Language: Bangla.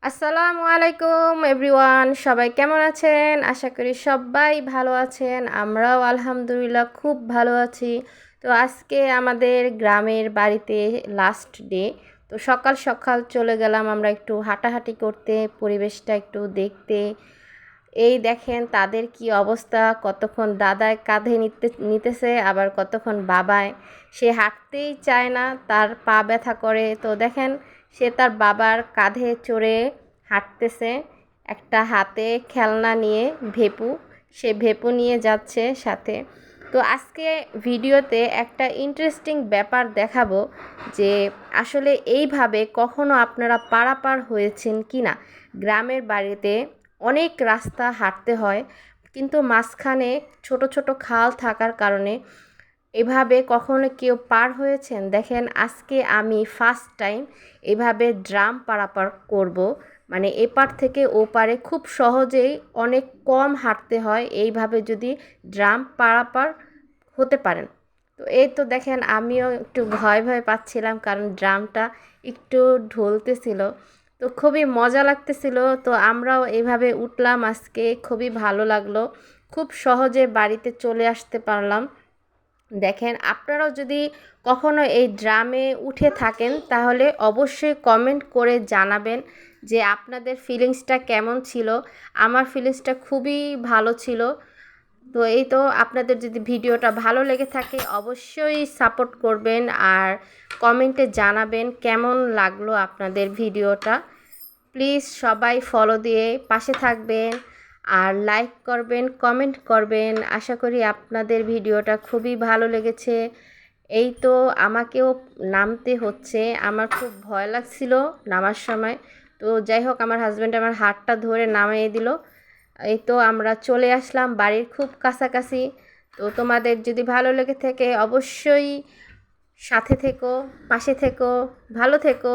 আসসালামু আলাইকুম এভরিওয়ান, সবাই কেমন আছেন? আশা করি সবাই ভালো আছেন। আমরাও আলহামদুলিল্লাহ খুব ভালো আছি। তো আজকে আমাদের গ্রামের বাড়িতে লাস্ট ডে। তো সকাল সকাল চলে গেলাম আমরা একটু হাঁটাহাঁটি করতে, পরিবেশটা একটু দেখতে। এই দেখেন তাদের কি অবস্থা, কতক্ষণ দাদায় কাঁধে নিতেছে, আবার কতক্ষণ বাবায়। সে হাঁটতেই চায় না, তার পা ব্যথা করে। তো দেখেন সে তার বাবার কাঁধে চড়ে হাঁটতেছে, একটা হাতে খেলনা নিয়ে ভেপু, সে ভেপু নিয়ে যাচ্ছে সাথে। তো আজকে ভিডিওতে একটা ইন্টারেস্টিং ব্যাপার দেখাবো যে আসলে এইভাবে কখনো আপনারা পারাপার হয়েছেন কি না। গ্রামের বাড়িতে অনেক রাস্তা হাঁটতে হয়, কিন্তু মাঝখানে ছোট ছোট খাল থাকার কারণে এভাবে কখনো কেউ পার হয়েছেন? দেখেন আজকে আমি ফার্স্ট টাইম এভাবে ড্রাম পারাপার করব। মানে এপার থেকে ওপারে খুব সহজেই, অনেক কম হাঁটতে হয় এইভাবে যদি ড্রাম পারাপার হতে পারেন। তো এই তো দেখেন আমিও একটু ভয় ভয় পাচ্ছিলাম, কারণ ড্রামটা একটু ঢলতেছিল। তো খুবই মজা লাগতেছিল। তো আমরাও এইভাবে উঠলাম, আজকে খুবই ভালো লাগলো, খুব সহজে বাড়িতে চলে আসতে পারলাম। দেখেন আপনারাও যদি কখনো এই ড্রামে উঠে থাকেন তাহলে অবশ্যই কমেন্ট করে জানাবেন যে আপনাদের ফিলিংসটা কেমন ছিল। আমার ফিলিংসটা খুবই ভালো ছিল। তো এই তো, আপনাদের যদি ভিডিওটা ভালো লেগে থাকে অবশ্যই সাপোর্ট করবেন আর কমেন্টে জানাবেন কেমন লাগলো আপনাদের ভিডিওটা। প্লিজ সবাই ফলো দিয়ে পাশে থাকবেন আর লাইক করবেন, কমেন্ট করবেন। আশা করি আপনাদের ভিডিওটা খুবই ভালো লেগেছে। এই তো আমাকেও নামতে হচ্ছে, আমার খুব ভয় লাগছিল নামার সময়। তো যাই হোক, আমার হাজব্যান্ড আমার হাতটা ধরে নামিয়ে দিল। এই তো আমরা চলে আসলাম বাড়ির খুব কাছাকাছি। তো তোমাদের যদি ভালো লেগে থাকে অবশ্যই সাথে থেকো, পাশে থেকো, ভালো থেকো।